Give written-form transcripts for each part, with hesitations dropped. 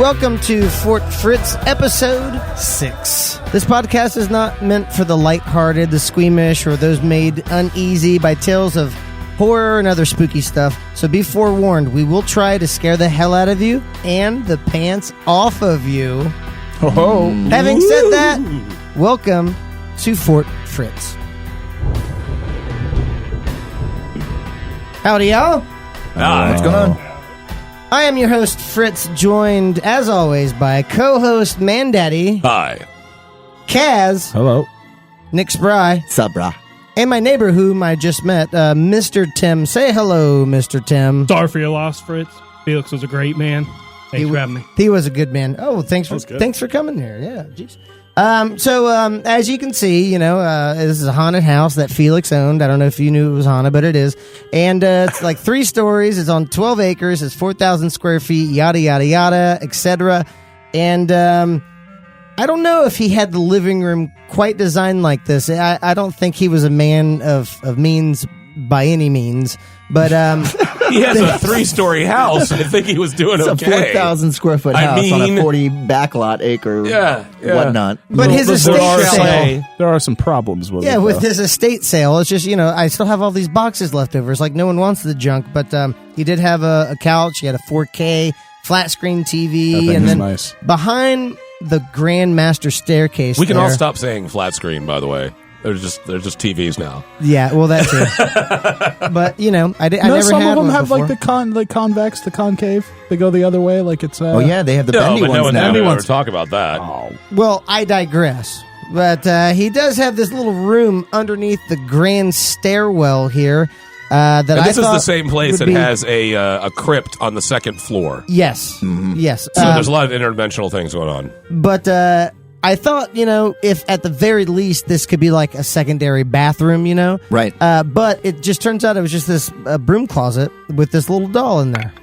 welcome to Fort Fritz, episode 6. This podcast is not meant for the lighthearted, the squeamish, or those made uneasy by tales of horror and other spooky stuff. So be forewarned, we will try to scare the hell out of you and the pants off of you. Oh. Having said that, welcome to Fort Fritz. Howdy, y'all. What's going on? I am your host, Fritz, joined, as always, by co-host Mandaddy. Hi. Kaz. Hello. Nick Spry. Sup, brah? And my neighbor, whom I just met, Mr. Tim. Say hello, Mr. Tim. Sorry for your loss, Fritz. Felix was a great man. Thanks for having me. He was a good man. Oh, thanks for coming here. Yeah, jeez. So as you can see, this is a haunted house that Felix owned. I don't know if you knew it was haunted, but it is. And it's like 3 stories. It's on 12 acres. It's 4,000 square feet, yada, yada, yada, etc. And I don't know if he had the living room quite designed like this. I don't think he was a man of means by any means. But he has a 3-story house. I think he was doing it's okay. It's a 4,000 square foot house on a 40 backlot acre whatnot. But his estate sale, there are some problems with it. Yeah, with his estate sale, it's just, I still have all these boxes left over. It's like no one wants the junk. But he did have a couch. He had a 4K flat screen TV. And then nice. Behind the Grand Master staircase, we can all stop saying flat screen, by the way. They're just TVs now. Yeah, well, that's it. But I never some had of them one have before. like the convex, the concave. They go the other way, like it's. Oh yeah, they have the bendy but ones no one now. ever talk about that. Oh. Well, I digress. But he does have this little room underneath the grand stairwell here. And this is the same place that has a crypt on the 2nd floor. Yes, yes. So there's a lot of interdimensional things going on. But I thought, if at the very least this could be like a secondary bathroom, Right. But it just turns out it was just this broom closet with this little doll in there.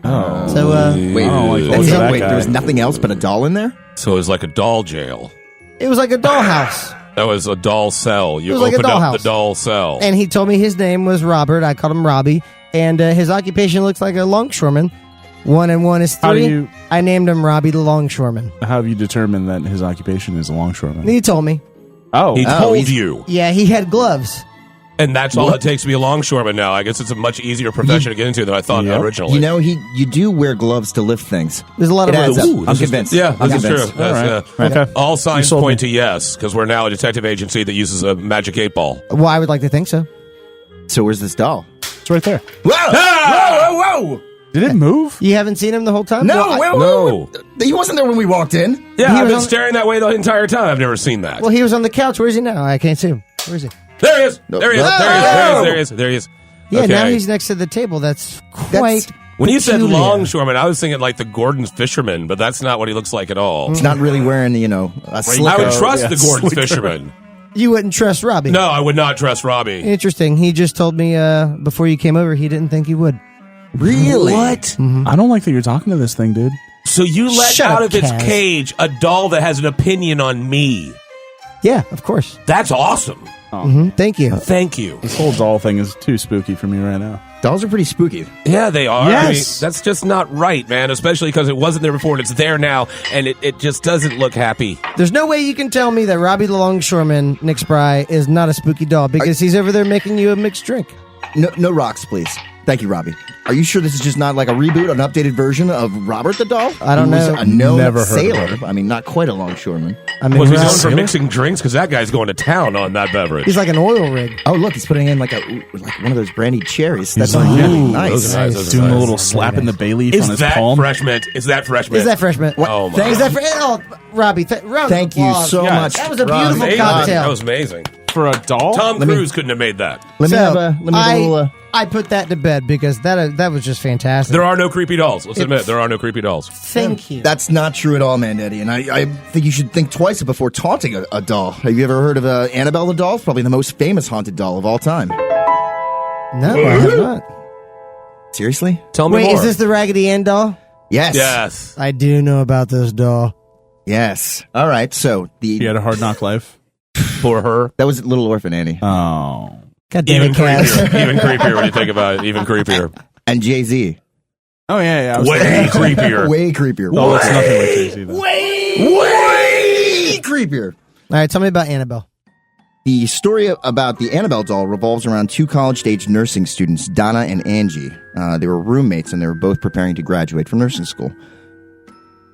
Oh. So Wait, there was nothing else but a doll in there? So it was like a doll jail. it was like a dollhouse. That was a doll cell. You It was like a opened up dollhouse. the doll cell. And he told me his name was Robert. I called him Robbie. And his occupation looks like a longshoreman. 1 and 1 is 3. I named him Robbie the Longshoreman. How have you determined that his occupation is a longshoreman? He told me. Oh. He told you. Yeah, he had gloves. And that's all it takes to be a longshoreman now. I guess it's a much easier profession to get into than I thought originally. You do wear gloves to lift things. There's a lot of It adds ropes. up. I'm convinced. Yeah, I'm this is convinced. true. That's, Okay. All signs sold point me. to yes, because we're now a detective agency that uses a magic 8-ball. Well, I would like to think so. So where's this doll? It's right there. Whoa! Whoa! Did it move? You haven't seen him the whole time? No, Well, he wasn't there when we walked in. Yeah, He I've was been on- staring that way the entire time. I've never seen that. Well, he was on the couch. Where is he now? I can't see him. Where is he? There he is. There he is. There he is. There he is. Yeah, Okay. now he's next to the table. That's quite When you said peculiar. longshoreman, I was thinking like the Gordon's fisherman, but that's not what he looks like at all. It's not really wearing, a slicker. I would trust yeah, the Gordon's slicker. fisherman. You wouldn't trust Robbie. No, I would not trust Robbie. Interesting. He just told me before you came over he didn't think you would. Really? What? I don't like that you're talking to this thing, dude. So you let Shut out up, of its Kaz. cage a doll that has an opinion on me. Yeah, of course. That's awesome. Thank you. Thank you. This whole doll thing is too spooky for me right now. Dolls are pretty spooky. Yeah, they are. Yes. I mean, that's just not right, man, especially because it wasn't there before and it's there now, and it just doesn't look happy. There's no way you can tell me that Robbie the Longshoreman, Nick Spry, is not a spooky doll because he's over there making you a mixed drink. No rocks, please. Thank you, Robbie. Are you sure this is just not like a reboot, an updated version of Robert the Doll? I don't Who was know. A known Never heard of sailor. him. I mean, not quite a longshoreman. I mean, Was he known Robbie- for mixing drinks? Because that guy's going to town on that beverage. he's like an oil rig. Oh, look, he's putting in like one of those brandy cherries. That's like, really ooh, nice. those are nice. Those are Doing a nice. little slap in the bay leaf Is on his that palm. fresh mint? Is that fresh mint? Is that freshman? Oh, my. Is that Robbie, round of Thank you applause. so Yes. much. That was a Rob, beautiful amazing. cocktail. That was amazing. For a doll? Tom Let me- Cruise couldn't have made that. Let me So, have a little. I put that to bed because that was just fantastic. There are no creepy dolls. Let's admit, there are no creepy dolls. Thank you. That's not true at all, man, Daddy. And I think you should think twice before taunting a doll. Have you ever heard of Annabelle the doll? It's probably the most famous haunted doll of all time. No, I have not. Seriously? Tell me Wait, more. is this the Raggedy Ann doll? Yes. Yes. I do know about this doll. Yes. All right. So He had a hard knock life. For her. that was Little Orphan Annie Oh. God damn Even it, Kaz. creepier. Even creepier when you think about it. Even creepier. and Jay-Z. Oh, yeah. Way creepier. Way creepier. Oh, it's nothing like Tracy, though. Way creepier. All right, tell me about Annabelle. The story about the Annabelle doll revolves around two college-age nursing students, Donna and Angie. They were roommates, and they were both preparing to graduate from nursing school.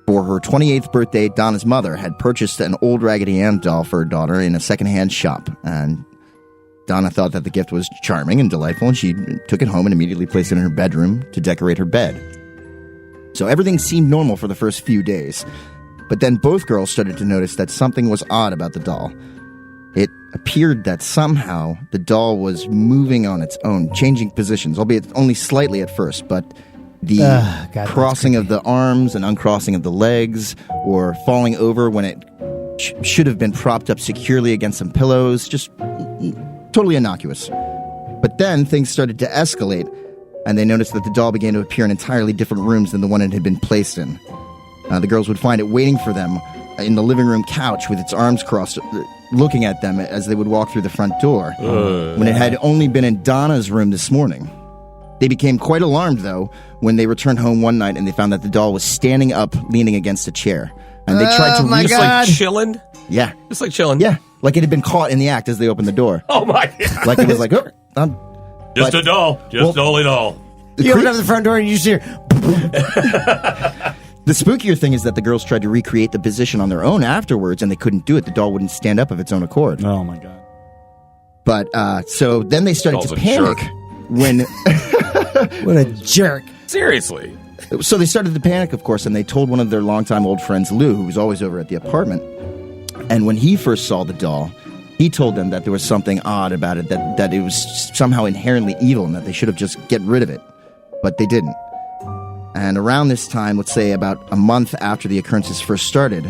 For her 28th birthday, Donna's mother had purchased an old Raggedy Ann doll for her daughter in a secondhand shop, and Donna thought that the gift was charming and delightful, and she took it home and immediately placed it in her bedroom to decorate her bed. So everything seemed normal for the first few days, but then both girls started to notice that something was odd about the doll. It appeared that somehow the doll was moving on its own, changing positions, albeit only slightly at first, but the crossing of the arms and uncrossing of the legs, or falling over when it should have been propped up securely against some pillows, just totally innocuous. But then things started to escalate, and they noticed that the doll began to appear in entirely different rooms than the one it had been placed in. The girls would find it waiting for them in the living room couch with its arms crossed, looking at them as they would walk through the front door, when it had only been in Donna's room this morning. They became quite alarmed, though, when they returned home one night and they found that the doll was standing up, leaning against a chair. And they tried to... Just like chilling? Yeah. Just like chilling? Yeah. Like it had been caught in the act as they opened the door. Oh, my God. Like it was like, oh... Just a doll. Just only doll. You open up the front door and you just hear... The spookier thing is that the girls tried to recreate the position on their own afterwards, and they couldn't do it. The doll wouldn't stand up of its own accord. Oh, my God. But, so then they started to panic when... What a jerk. Seriously. So they started to panic, of course, and they told one of their longtime old friends, Lou, who was always over at the apartment. And when he first saw the doll, he told them that there was something odd about it, that it was somehow inherently evil and that they should have just get rid of it. But they didn't. And around this time, let's say about a month after the occurrences first started,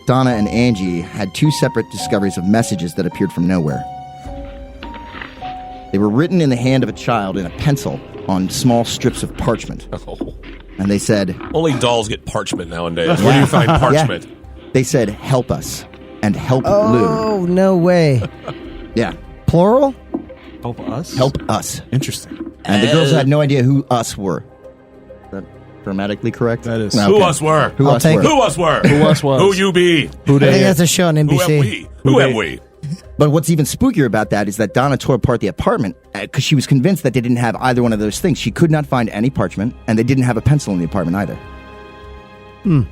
Donna and Angie had two separate discoveries of messages that appeared from nowhere. They were written in the hand of a child in a pencil on small strips of parchment. Oh. And they said... Only dolls get parchment nowadays. Where do you find parchment? Yeah. They said, help us. And help Lou. Oh, no way. Yeah. Plural? Help us? Help us. Interesting. And the girls had no idea who us were. Is that grammatically correct? That is. Okay. Who us were? Who us were? Who us were? Who us was? Who you be? Who I think they? that's a show on NBC. Who am we? Who am we? But what's even spookier about that is that Donna tore apart the apartment because she was convinced that they didn't have either one of those things. She could not find any parchment, and they didn't have a pencil in the apartment either.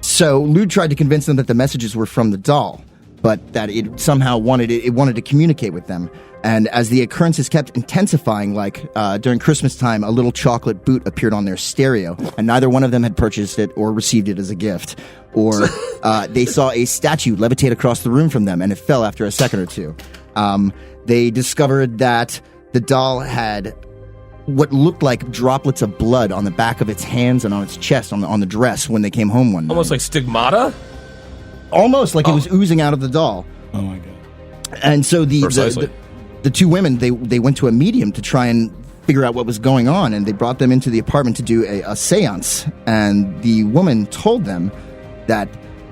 So Lou tried to convince them that the messages were from the doll, but that it somehow wanted to communicate with them. And as the occurrences kept intensifying, like during Christmas time, a little chocolate boot appeared on their stereo, and neither one of them had purchased it or received it as a gift. Or they saw a statue levitate across the room from them, and it fell after a second or two. They discovered that the doll had what looked like droplets of blood on the back of its hands and on its chest, on the dress when they came home one night. Almost like stigmata? Almost like it was oozing out of the doll. Oh, my God. And so Precisely. the two women, they went to a medium to try and figure out what was going on, and they brought them into the apartment to do a seance. And the woman told them that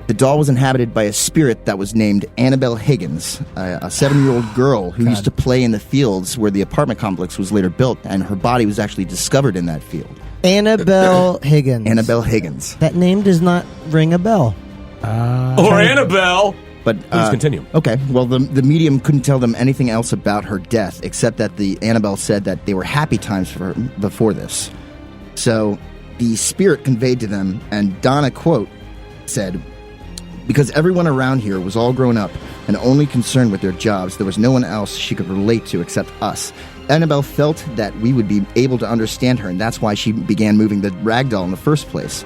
the doll was inhabited by a spirit that was named Annabelle Higgins, a 7-year-old girl who used to play in the fields where the apartment complex was later built, and her body was actually discovered in that field. Annabelle Higgins. Annabelle Higgins. That name does not ring a bell. Or Annabelle? But please continue. Okay, well, the medium couldn't tell them anything else about her death, except that the Annabelle said that they were happy times for her before this. So the spirit conveyed to them, and Donna, quote, said, because everyone around here was all grown up and only concerned with their jobs, there was no one else she could relate to except us. Annabelle felt that we would be able to understand her, and that's why she began moving the rag doll in the first place.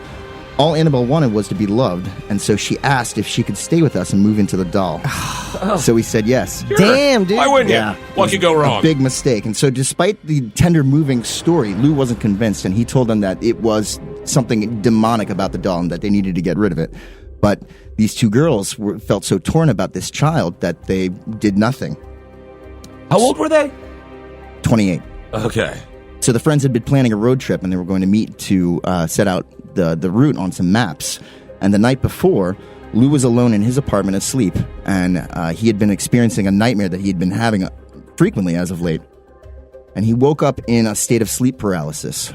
All Annabelle wanted was to be loved, and so she asked if she could stay with us and move into the doll. So we said yes. Sure. Damn, dude. Why wouldn't you? Yeah. What could go wrong? A big mistake. And so despite the tender, moving story, Lou wasn't convinced, and he told them that it was something demonic about the doll and that they needed to get rid of it. But these two girls felt so torn about this child that they did nothing. How old were they? 28. Okay. So the friends had been planning a road trip, and they were going to meet to set out the route on some maps. And the night before, Lou was alone in his apartment asleep, and he had been experiencing a nightmare that he had been having frequently as of late. And he woke up in a state of sleep paralysis.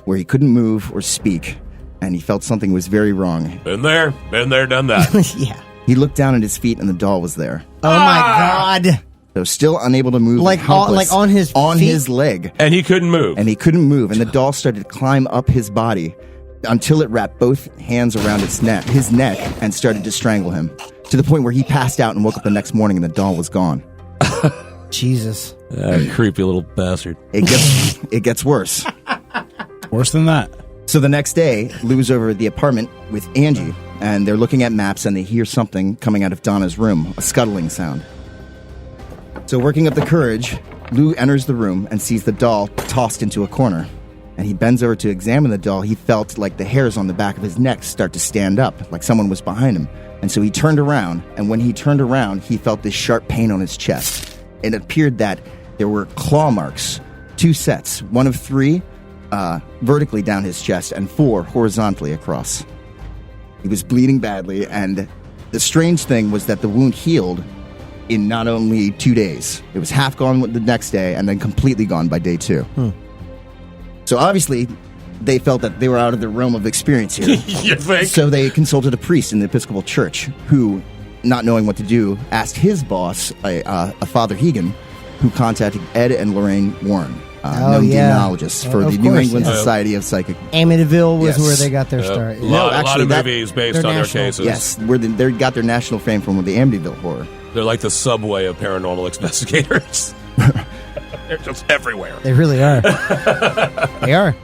where he couldn't move or speak, and he felt something was very wrong. Been there, done that. Yeah. He looked down at his feet, and the doll was there. Oh my God. So still unable to move, Like on his feet? his leg. And he couldn't move. And he couldn't move, and the doll started to climb up his body until it wrapped both hands around his neck, and started to strangle him, to the point where he passed out and woke up the next morning, and the doll was gone. Jesus. Creepy little bastard. It gets worse. Worse than that. So the next day, Lou's over at the apartment with Angie, and they're looking at maps, and they hear something coming out of Donna's room, a scuttling sound. So working up the courage, Lou enters the room and sees the doll tossed into a corner. And he bends over to examine the doll. He felt like the hairs on the back of his neck start to stand up, like someone was behind him. And so he turned around, and when he turned around, he felt this sharp pain on his chest. It appeared that there were claw marks, 2 sets, one of 3 vertically down his chest and 4 horizontally across. He was bleeding badly, and the strange thing was that the wound healed in not only 2 days. It was half gone the next day and then completely gone by day 2. So obviously, they felt that they were out of their realm of experience here. You think? So they consulted a priest in the Episcopal Church who, not knowing what to do, asked his boss, a Father Hegan, who contacted Ed and Lorraine Warren, known demonologists for the New England Society of Psychic. Amityville was where they got their start. A lot of movies based on their cases. Yes, they got their national fame from the Amityville horror. They're like the subway of paranormal investigators. They're just everywhere. They really are. They are.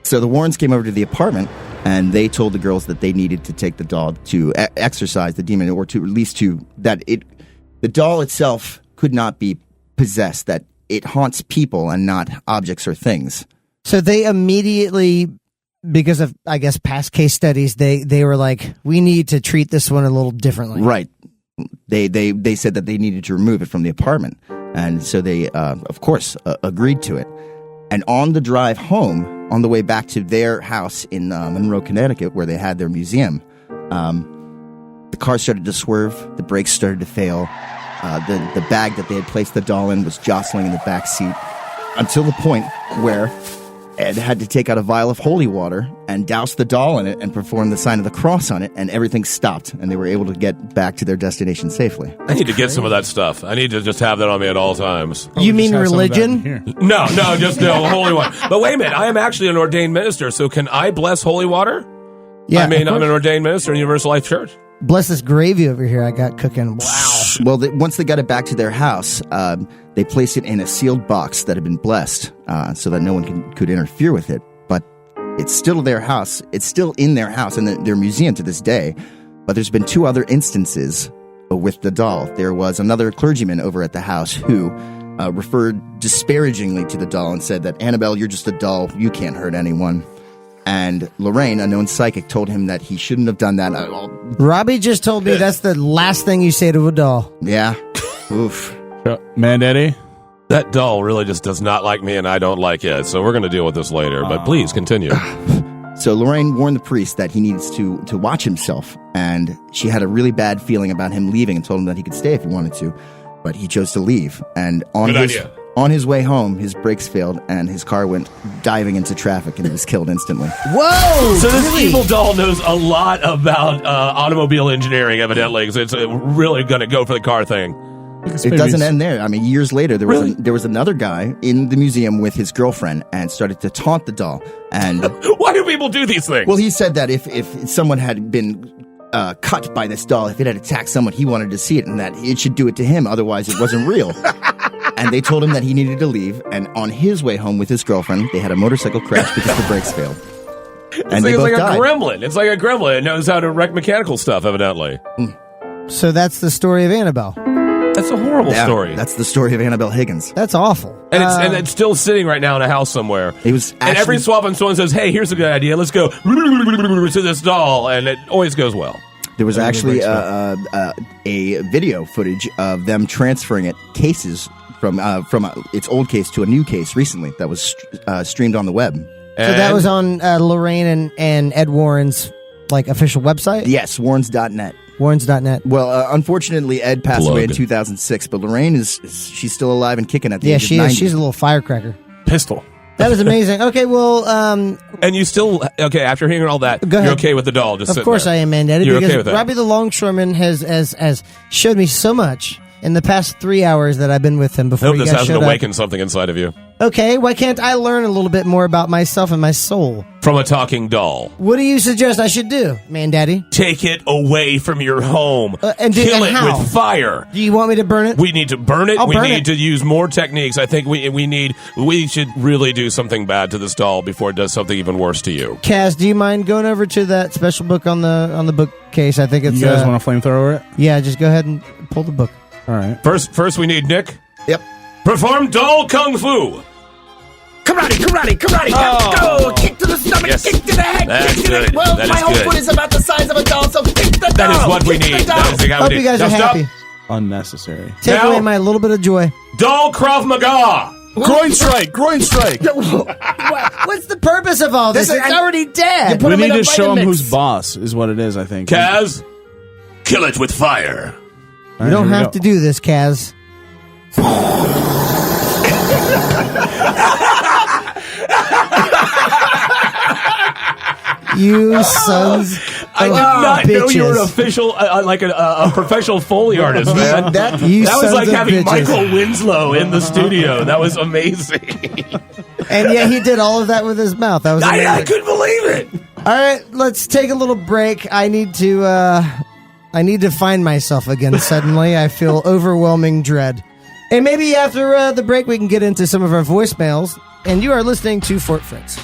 So the Warrens came over to the apartment, and they told the girls that they needed to take the doll to exorcise the demon, or to at least the doll itself could not be possessed, that it haunts people and not objects or things. So they immediately, because of, I guess, past case studies, they were like, we need to treat this one a little differently. Right. They said that they needed to remove it from the apartment. And so they, of course, agreed to it. And on the drive home, on the way back to their house in Monroe, Connecticut, where they had their museum, the car started to swerve, the brakes started to fail, the bag that they had placed the doll in was jostling in the back seat, until the point where Ed had to take out a vial of holy water and douse the doll in it and perform the sign of the cross on it, and everything stopped, and they were able to get back to their destination safely. I need to get some of that stuff. I need to just have that on me at all times. You mean religion? No, just no holy water. But wait a minute, I am actually an ordained minister, so can I bless holy water? Yeah, I mean, I'm an ordained minister in Universal Life Church. Bless this gravy over here I got cooking. Wow. Well, once they got it back to their house, they placed it in a sealed box that had been blessed, so that no one could interfere with it. But it's still their house. It's still in their house and their museum to this day. But there's been 2 other instances with the doll. There was another clergyman over at the house who referred disparagingly to the doll and said that, Annabelle, you're just a doll. You can't hurt anyone. And Lorraine, a known psychic, told him that he shouldn't have done that. Robbie just told me that's the last thing you say to a doll. Yeah. Oof. Man, Eddie? That doll really just does not like me, and I don't like it. So we're going to deal with this later. But please continue. So Lorraine warned the priest that he needs to watch himself. And she had a really bad feeling about him leaving and told him that he could stay if he wanted to. But he chose to leave. And on his way home, his brakes failed, and his car went diving into traffic, and he was killed instantly. Whoa! So this evil doll knows a lot about automobile engineering, evidently, because it's really going to go for the car thing. It doesn't end there. I mean, years later, there was another guy in the museum with his girlfriend and started to taunt the doll. And why do people do these things? Well, he said that if someone had been cut by this doll, if it had attacked someone, he wanted to see it, and that it should do it to him, otherwise it wasn't real. And they told him that he needed to leave, and on his way home with his girlfriend, they had a motorcycle crash because the brakes failed. And it's like a died. gremlin. It's like a gremlin. It knows how to wreck mechanical stuff, evidently. So that's the story of Annabelle. That's a horrible story. That's the story of Annabelle Higgins. That's awful. And it's still sitting right now in a house somewhere. It was and every so often someone says, hey, here's a good idea. Let's go to this doll. And it always goes well. There was actually a video footage of them transferring cases from its old case to a new case recently that was streamed on the web. So that was on Lorraine and Ed Warren's official website? Yes, Warrens.net. Warrens.net. Well, unfortunately, Ed passed away in 2006, but Lorraine she's still alive and kicking at the age of 90. She's a little firecracker. Pistol. That is amazing. Okay, well, And you still after hearing all that, Go ahead. you're okay with the doll just of sitting course there. I am, Mandaddy, You're because okay with that? Robbie the Longshoreman has showed me so much in the past 3 hours that I've been with him I before hope you this guys hasn't showed up. awakened something inside of you. Okay, why can't I learn a little bit more about myself and my soul? From a talking doll. What do you suggest I should do, Mandaddy? Take it away from your home. And Kill it how? with fire. Do you want me to burn it? We need to burn it. I'll We burn need it. to use more techniques. I think we should really do something bad to this doll before it does something even worse to you. Kaz, do you mind going over to that special book on the bookcase? I think it's. You guys want to flamethrower it? Yeah, just go ahead and pull the book. All right. First we need Nick. Yep. Perform doll kung fu. Karate, go! Kick to the stomach, Yes. kick to the head, That's kick to good. the... Well, That my is whole good. foot is about the size of a doll, so kick the doll! That is what we kick need. the doll. That is the guy we Hope need. you guys Now are stop. happy. Unnecessary. Take Now- away my little bit of joy. Doll Krav Maga. Groin strike! Groin strike! What's the purpose of all this? This is- It's already dead. Put We him in need a to show him Vitamix. who's boss, is what it is, I think. Kaz, kill it with fire. You don't have to do this, Kaz. You sons I did of not know you were an bitches. official, like a professional Foley artist, man. That You was sons like of having bitches. Michael Winslow in the studio. That was amazing. And yet he did all of that with his mouth. That was I amazing. couldn't believe it. All right, let's take a little break. I need to find myself again suddenly. I feel overwhelming dread. And maybe after the break we can get into some of our voicemails. And you are listening to Fort Fritz.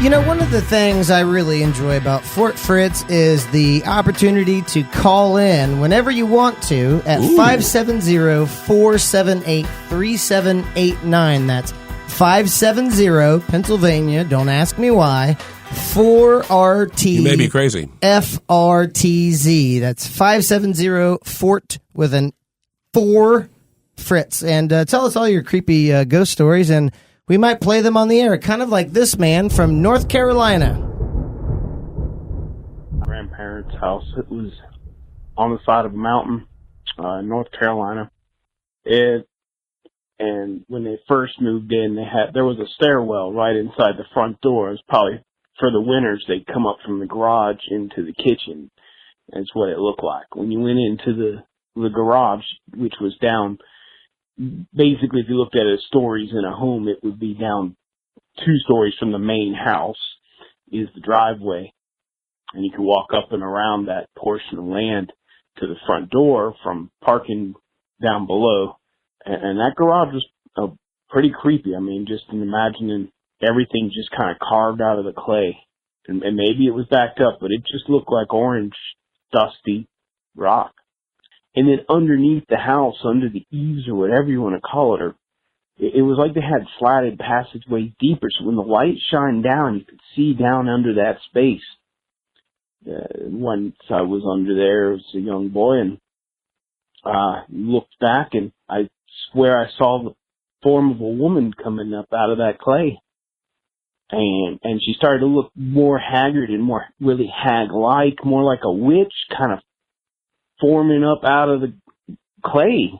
You know, one of the things I really enjoy about Fort Fritz is the opportunity to call in whenever you want to at 570-478-3789. That's 570 Pennsylvania. Don't ask me why. 4RT. You may be crazy. FRTZ. That's 570 Fort with an 4 Fritz. And tell us all your creepy ghost stories, and we might play them on the air, kind of like this man from North Carolina. Grandparents' house. It was on the side of a mountain, North Carolina. And when they first moved in, there was a stairwell right inside the front door. It was probably for the winters. They'd come up from the garage into the kitchen. That's what it looked like. When you went into the garage, which was down, basically, if you looked at it as stories in a home, it would be down 2 stories from the main house is the driveway. And you could walk up and around that portion of land to the front door from parking down below. And that garage was pretty creepy. I mean, just imagining everything just kind of carved out of the clay. And maybe it was backed up, but it just looked like orange, dusty rock. And then underneath the house, under the eaves or whatever you want to call it, it was like they had slatted passageways deeper. So when the light shined down, you could see down under that space. Once I was under there as a young boy and looked back, and I swear I saw the form of a woman coming up out of that clay. And she started to look more haggard and more really hag-like, more like a witch, kind of forming up out of the clay.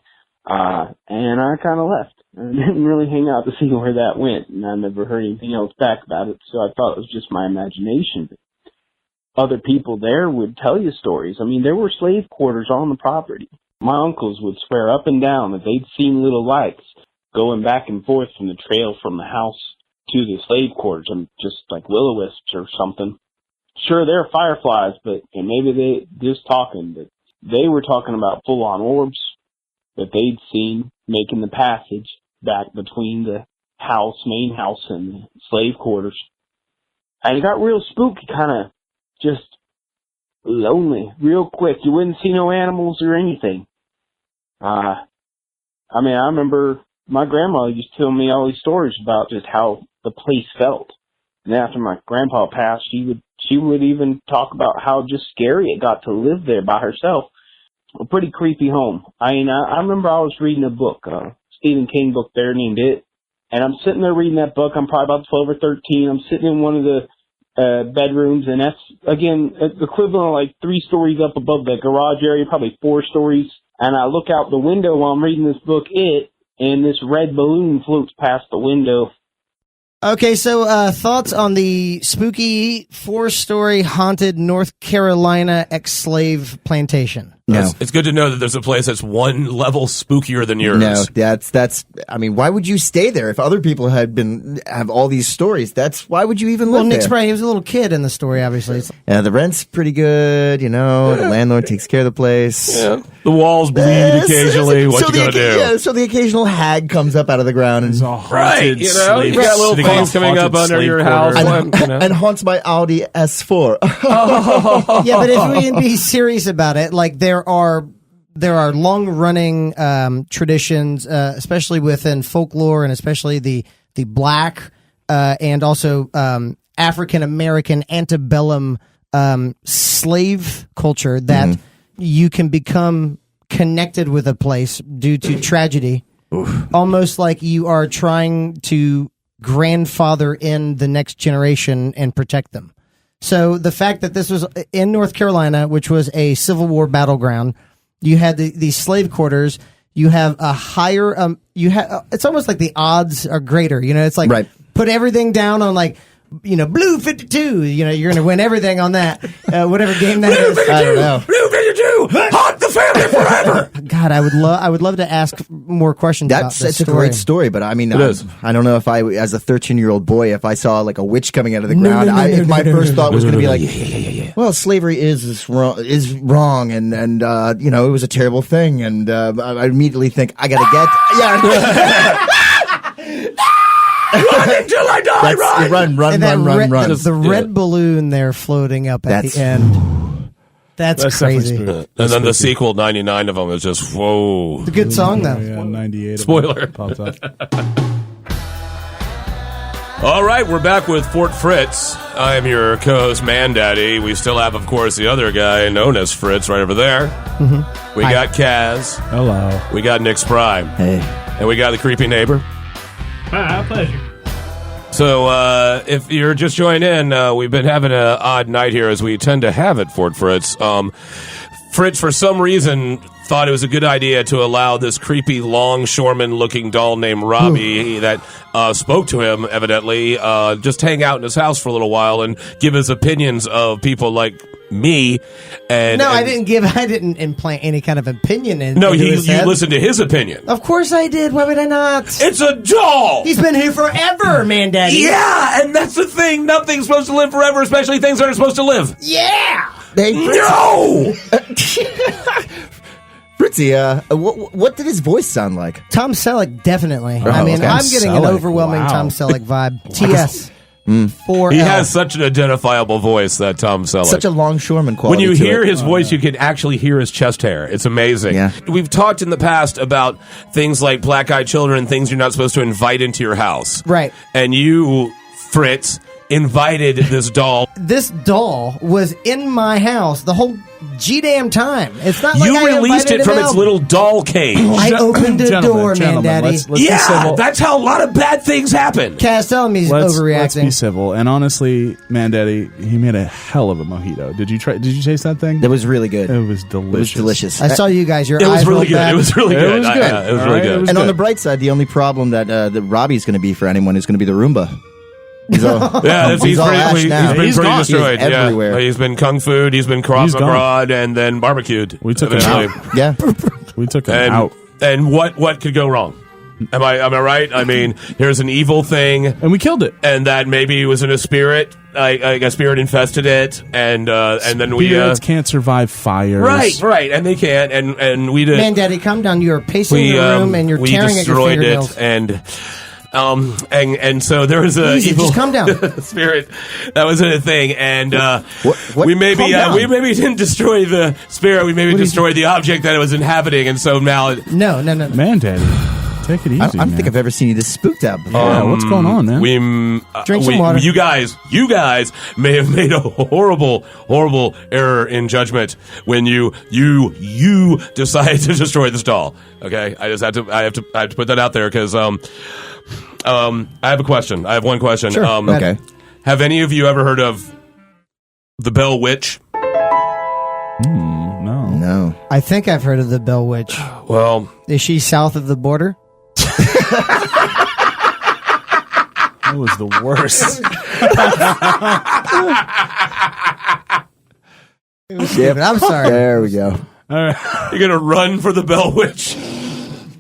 And I kind of left. I didn't really hang out to see where that went, and I never heard anything else back about it, so I thought it was just my imagination. But other people there would tell you stories. I mean, there were slave quarters on the property. My uncles would swear up and down that they'd seen little lights going back and forth from the trail from the house to the slave quarters, and just like will-o-wisps or something. Sure, there are fireflies, but and maybe they just talking, but they were talking about full-on orbs that they'd seen making the passage back between the house, main house, and the slave quarters. And it got real spooky, kind of just lonely, real quick. You wouldn't see no animals or anything. I mean, I remember my grandma used to tell me all these stories about just how the place felt. And after my grandpa passed, she would even talk about how just scary it got to live there by herself. A pretty creepy home. I remember I was reading a book, Stephen King book there named It. And I'm sitting there reading that book. I'm probably about 12 or 13. I'm sitting in one of the bedrooms, and that's, again, equivalent of like 3 stories up above the garage area, probably 4 stories. And I look out the window while I'm reading this book, It, and this red balloon floats past the window. Okay, so thoughts on the spooky 4-story haunted North Carolina ex-slave plantation? No. It's good to know that there's a place that's one level spookier than yours. No, that's. I mean, why would you stay there if other people have all these stories? Why would you even live Nick's there? right. He was a little kid in the story, obviously. Yeah, the rent's pretty good. The landlord takes care of the place. Yeah. The walls bleed occasionally. What you gonna do? Yeah, so the occasional hag comes up out of the ground and You got little things coming up under your house and haunts my Audi S4. Yeah, but if we can be serious about it, like there are long-running traditions, especially within folklore and especially the black and also African American antebellum slave culture that you can become connected with a place due to tragedy, almost like you are trying to grandfather in the next generation and protect them. So the fact that this was in North Carolina, which was a Civil War battleground, you had these slave quarters. You have a higher. It's almost like the odds are greater. It's like put everything down on like blue 52. You're going to win everything on that. Whatever game that is. I don't know. Blue 52, haunt the family forever. God, I would love to ask more questions. That's about this a great story, but I mean, I don't know if as a 13-year-old boy, if I saw like a witch coming out of the ground, my first thought was going to be like, well, slavery is wrong, and it was a terrible thing, and I immediately think I got to get Run until I die, run. And the red balloon there floating up at the end. That's crazy. And then the sequel, 99 of them, is just, whoa. It's a good song, though. Yeah, 98. Spoiler. Pops up. All right, we're back with Fort Fritz. I am your co-host, Man Daddy. We still have, of course, the other guy known as Fritz right over there. We got Kaz. Hello. We got Nick Prime. Hey. And we got the creepy neighbor. Hi, pleasure. So, if you're just joining in, we've been having an odd night here, as we tend to have at Fort Fritz. Fritz, for some reason, thought it was a good idea to allow this creepy longshoreman-looking doll named Robbie that spoke to him, evidently, just hang out in his house for a little while and give his opinions of people like me. I didn't implant any kind of opinion in. No, you listened to his opinion. Of course I did. Why would I not? It's a doll. He's been here forever, Man Daddy. Yeah, and that's the thing. Nothing's supposed to live forever, especially things that are supposed to live. Yeah. No. Fritzy, what did his voice sound like? Tom Selleck, definitely. Oh, I'm getting an Selleck. overwhelming Wow. Tom Selleck vibe. TS. 4L. He has such an identifiable voice, that Tom Selleck. Such a longshoreman quality. When you to hear it. his voice, you can actually hear his chest hair. It's amazing. Yeah. We've talked in the past about things like black-eyed children, things you're not supposed to invite into your house. Right. And you, Fritz, invited this doll. This doll was in my house the whole G-damn time. It's not like You I released invited it from him its out. little doll cage. I opened a door, Man Daddy. Let's be Yeah, civil. that's how a lot of bad things happen. Kaz, tell me he's Let's overreacting. be civil. And honestly, Man Daddy, he made a hell of a mojito. Did you taste that thing? That was really good. It was delicious. It was delicious. I saw you guys. Your It eyes was really rolled good. back. It was really It good. was good. It was All really right, good. it was And on good. the bright side, the only problem that Robbie's going to be for anyone is going to be the Roomba. He's all, He's all ash been now. pretty gone. destroyed. He's everywhere. Yeah. He's been kung fu'd, he's been cross He's gone. abroad, and then barbecued. We took him eventually. out. Yeah. We took him And out. and what could go wrong? Am I right? I mean, here's an evil thing, And we killed it. and that maybe it was in a spirit. Like a spirit infested it, and then we Spirits can't survive fires. right, and they can't, and we did. Man Daddy, calm down. You're pacing We the room and you're we tearing at your destroyed fingernails. it, and so there was a Easy, evil just calm down. spirit that was in a thing, and What? we maybe Calm down. we maybe didn't destroy the spirit, we maybe destroyed the object that it was inhabiting, and so now No. Man Daddy. Take it easy. I don't think I've ever seen you this spooked out before. Yeah, what's going on, man? Drink some water. You guys may have made a horrible error in judgment when you decided to destroy this doll. Okay, I have to put that out there because I have a question. I have one question. Sure. Okay. Have any of you ever heard of the Bell Witch? No. I think I've heard of the Bell Witch. Well, Is she south of the border? That was the worst. Stupid. I'm sorry. There we go. you're gonna run for the Bell Witch.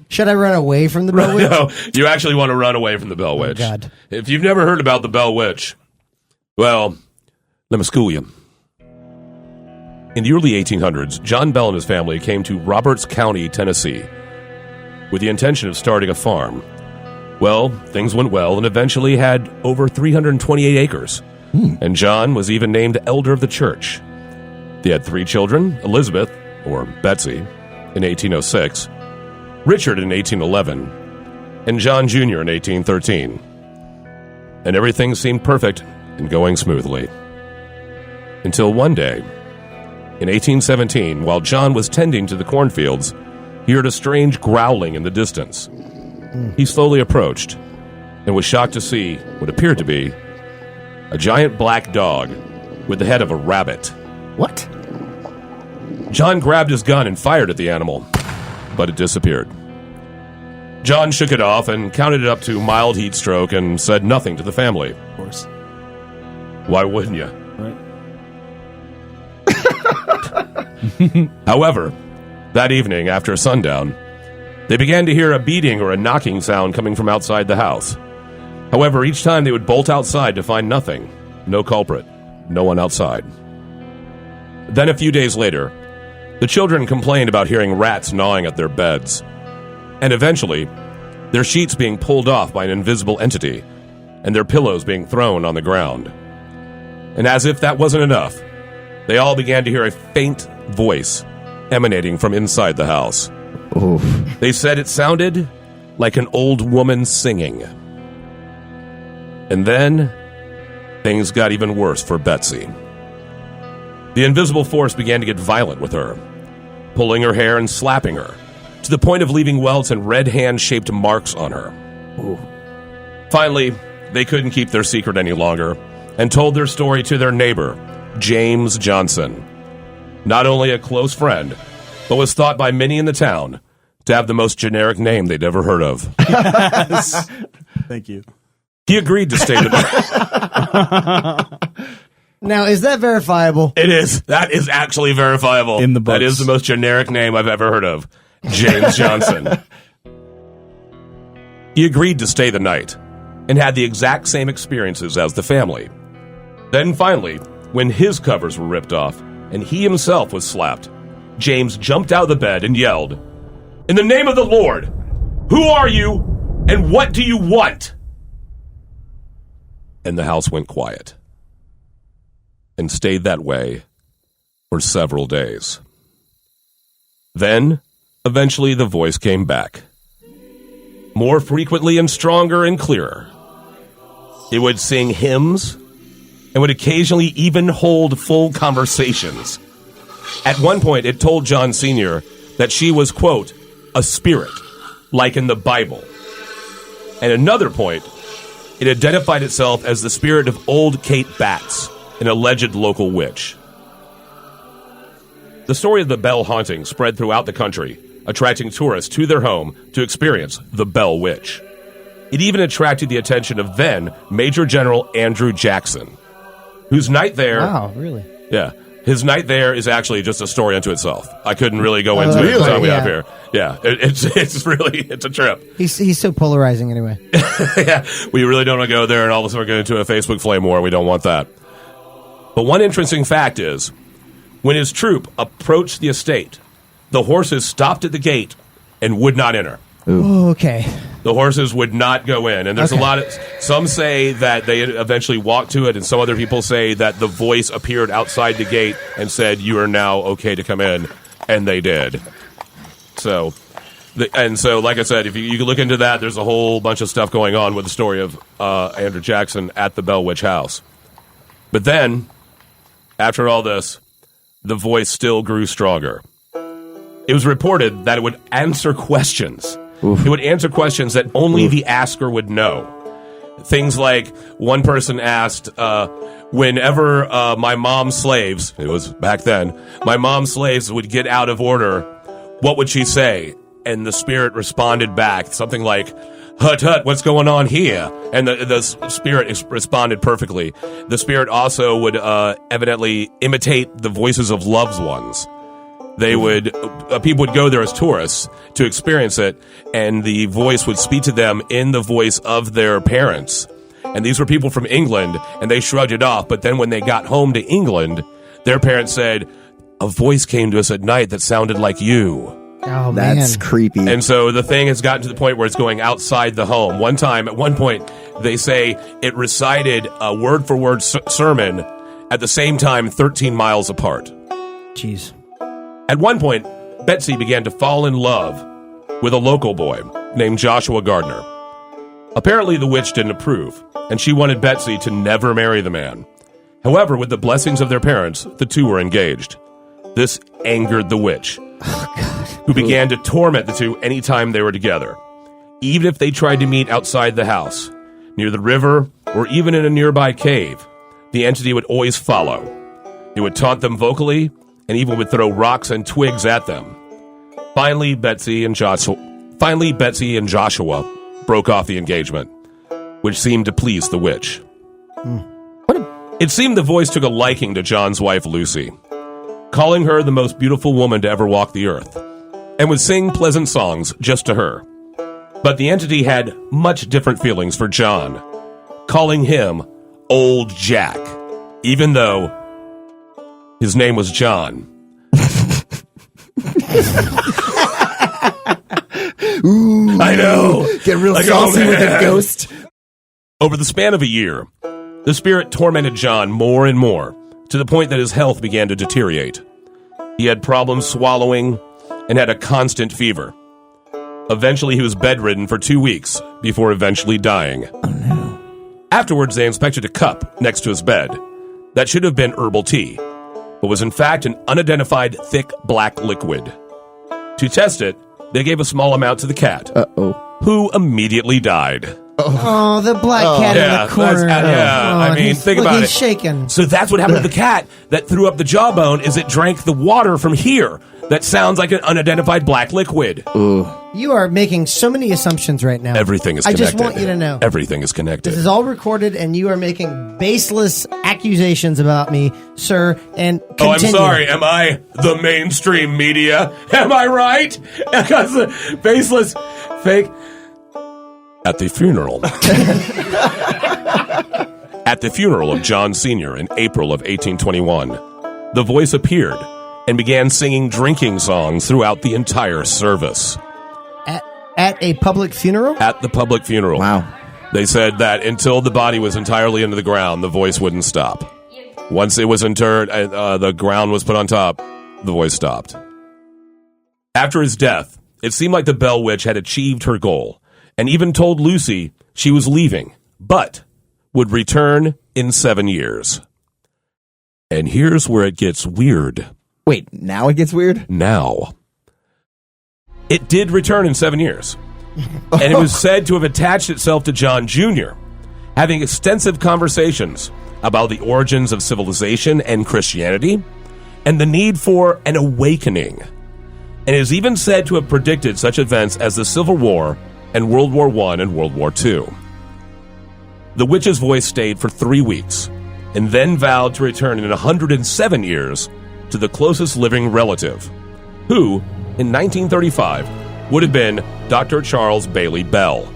Should I run away from the Bell Witch? No, you actually want to run away from the Bell Witch. God. If you've never heard about the Bell Witch, well, let me school you. In the early 1800s, John Bell and his family came to Roberts County, Tennessee, with the intention of starting a farm. Well, things went well and eventually had over 328 acres. And John was even named elder of the church. They had 3 children, Elizabeth, or Betsy, in 1806, Richard in 1811, and John Jr. in 1813. And everything seemed perfect and going smoothly. Until one day, in 1817, while John was tending to the cornfields, he heard a strange growling in the distance. He slowly approached and was shocked to see what appeared to be a giant black dog with the head of a rabbit. What? John grabbed his gun and fired at the animal, but it disappeared. John shook it off and counted it up to mild heat stroke and said nothing to the family. Of course. Why wouldn't you? Right. However, that evening, after sundown, they began to hear a beating or a knocking sound coming from outside the house. However, each time they would bolt outside to find nothing. No culprit. No one outside. Then a few days later, the children complained about hearing rats gnawing at their beds. And eventually, their sheets being pulled off by an invisible entity, and their pillows being thrown on the ground. And as if that wasn't enough, they all began to hear a faint voice emanating from inside the house. Oof. They said it sounded like an old woman singing. And then, things got even worse for Betsy. The invisible force began to get violent with her, pulling her hair and slapping her, to the point of leaving welts and red hand-shaped marks on her. Ooh. Finally, they couldn't keep their secret any longer, and told their story to their neighbor, James Johnson. Not only a close friend, but was thought by many in the town to have the most generic name they'd ever heard of. Yes. Thank you. He agreed to stay the Now, is that verifiable? It is. That is actually verifiable. In the books. That is the most generic name I've ever heard of. James Johnson. He agreed to stay the night and had the exact same experiences as the family. Then finally, when his covers were ripped off and he himself was slapped, James jumped out of the bed and yelled, "In the name of the Lord, who are you and what do you want?" And the house went quiet and stayed that way for several days. Then, eventually, the voice came back, more frequently and stronger and clearer. It would sing hymns and would occasionally even hold full conversations. At one point, it told John Sr. that she was, quote, a spirit, like in the Bible. At another point, it identified itself as the spirit of old Kate Batts, an alleged local witch. The story of the Bell haunting spread throughout the country, attracting tourists to their home to experience the Bell Witch. It even attracted the attention of then Major General Andrew Jackson, whose night there... Wow, really? Yeah. His night there is actually just a story unto itself. I couldn't really go into really? it the time we Yeah. have here. Yeah, it's a trip. He's so polarizing anyway. Yeah, we really don't want to go there, and all of a sudden we're going into a Facebook flame war. We don't want that. But one interesting fact is, when his troop approached the estate, the horses stopped at the gate and would not enter. Oh, okay. The horses would not go in. And there's a lot of... Some say that they eventually walked to it, and some other people say that the voice appeared outside the gate and said, "You are now okay to come in." And they did. So, And so, like I said, if you can look into that, there's a whole bunch of stuff going on with the story of Andrew Jackson at the Bell Witch house. But then, after all this, the voice still grew stronger. It was reported that it would answer questions. It would answer questions that only the asker would know. Things like, one person asked, whenever my mom's slaves, it was back then, my mom's slaves would get out of order, what would she say? And the spirit responded back, something like, "Hut, hut, what's going on here?" And the spirit responded perfectly. The spirit also would evidently imitate the voices of loved ones. They would, people would go there as tourists to experience it, and the voice would speak to them in the voice of their parents. And these were people from England, and they shrugged it off. But then when they got home to England, their parents said, "A voice came to us at night that sounded like you." Oh, man. That's creepy. And so the thing has gotten to the point where it's going outside the home. At one point, they say it recited a word-for-word sermon at the same time 13 miles apart. Jeez. At one point, Betsy began to fall in love with a local boy named Joshua Gardner. Apparently, the witch didn't approve, and she wanted Betsy to never marry the man. However, with the blessings of their parents, the two were engaged. This angered the witch, who began to torment the two anytime they were together. Even if they tried to meet outside the house, near the river, or even in a nearby cave, the entity would always follow. It would taunt them vocally, and even would throw rocks and twigs at them. Finally, Betsy and Joshua broke off the engagement, which seemed to please the witch. It seemed the voice took a liking to John's wife, Lucy, calling her the most beautiful woman to ever walk the earth, and would sing pleasant songs just to her. But the entity had much different feelings for John, calling him Old Jack, even though his name was John. Ooh, I know. Get real saucy with a ghost. Over the span of a year, the spirit tormented John more and more, to the point that his health began to deteriorate. He had problems swallowing and had a constant fever. Eventually, he was bedridden for 2 weeks before eventually dying. Oh, no. Afterwards, they inspected a cup next to his bed that should have been herbal tea, but was in fact an unidentified thick black liquid. To test it, they gave a small amount to the cat, who immediately died. Oh, the black cat in the corner. Think about it. He's shaking. So that's what happened to the cat that threw up the jawbone, is it drank the water from here. That sounds like an unidentified black liquid. You are making so many assumptions right now. Everything is connected. I just want you to know. Everything is connected. This is all recorded, and you are making baseless accusations about me, sir, and continue. Oh, I'm sorry. Am I the mainstream media? Am I right? Because baseless, fake... At the funeral of John Sr. in April of 1821, the voice appeared and began singing drinking songs throughout the entire service. At a public funeral? At the public funeral. Wow. They said that until the body was entirely into the ground, the voice wouldn't stop. Once it was interred, the ground was put on top, the voice stopped. After his death, it seemed like the Bell Witch had achieved her goal, and even told Lucy she was leaving, but would return in 7 years. And here's where it gets weird. Wait, now it gets weird? Now. It did return in 7 years. And it was said to have attached itself to John Jr., having extensive conversations about the origins of civilization and Christianity, and the need for an awakening. And is even said to have predicted such events as the Civil War and World War I and World War II. The witch's voice stayed for 3 weeks, and then vowed to return in 107 years to the closest living relative, who, in 1935, would have been Dr. Charles Bailey Bell.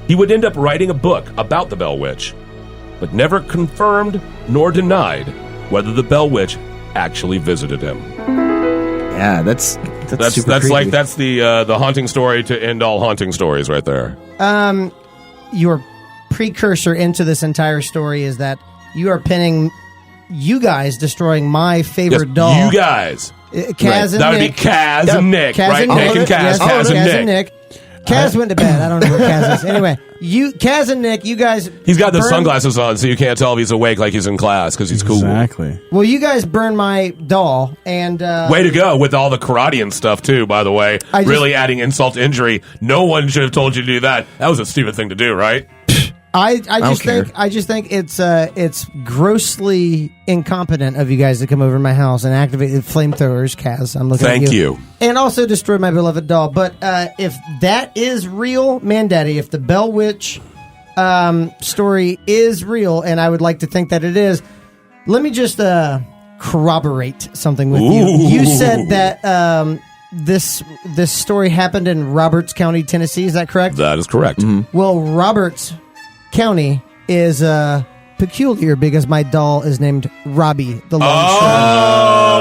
He would end up writing a book about the Bell Witch, but never confirmed nor denied whether the Bell Witch actually visited him. Yeah, that's super creepy. That's the haunting story to end all haunting stories right there. Your precursor into this entire story is that you are pinning you guys destroying my favorite doll. You guys. Kaz and That would be Nick. Kaz and Nick, Kaz right? and Nick and Kaz. Yes, Kaz and Nick. Kaz went to bed. I don't know where Kaz is. Anyway, Kaz and Nick, you guys. He's got the burn- sunglasses on, so you can't tell if he's awake like he's in class because he's cool. Exactly. Well, you guys burned my doll, and Way to go with all the karate and stuff too. By the way, I just- really adding insult to injury. No one should have told you to do that. That was a stupid thing to do, right? I just think it's grossly incompetent of you guys to come over to my house and activate the flamethrowers, Kaz. I'm looking at you. Thank you. And also destroy my beloved doll. But if that is real, man, Daddy, if the Bell Witch story is real, and I would like to think that it is, let me just corroborate something with you. You said that this story happened in Roberts County, Tennessee. Is that correct? That is correct. Well, Roberts County is peculiar because my doll is named Robbie the Longshoreman.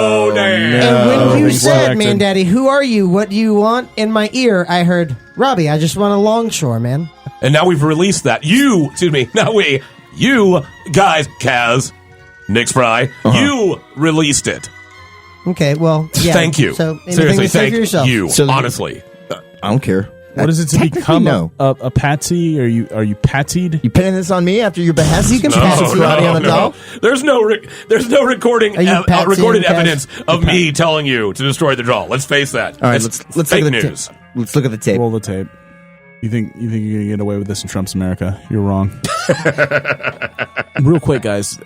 Oh, damn. And when you Reflected. said, man, Daddy, who are you? What do you want? In my ear, I heard, Robbie, I just want a longshore, man. And now we've released that. You guys, Kaz, Nick Spry, you released it. Okay, well, yeah. Thank you. So, anything Seriously, to say thank for yourself? you. So- Honestly. I don't care. What is it to Technically, become no. a patsy? Are you patsied? You pinning this on me after your behest? You can No, pass it karate on the doll? There's no recording Are you Patsy recorded and Kaz? evidence of me telling you to destroy the doll. Let's face that. All right, It's let's fake look at the news. tape. Let's look at the tape. Roll the tape. You think you're gonna get away with this in Trump's America? You're wrong. Real quick, guys.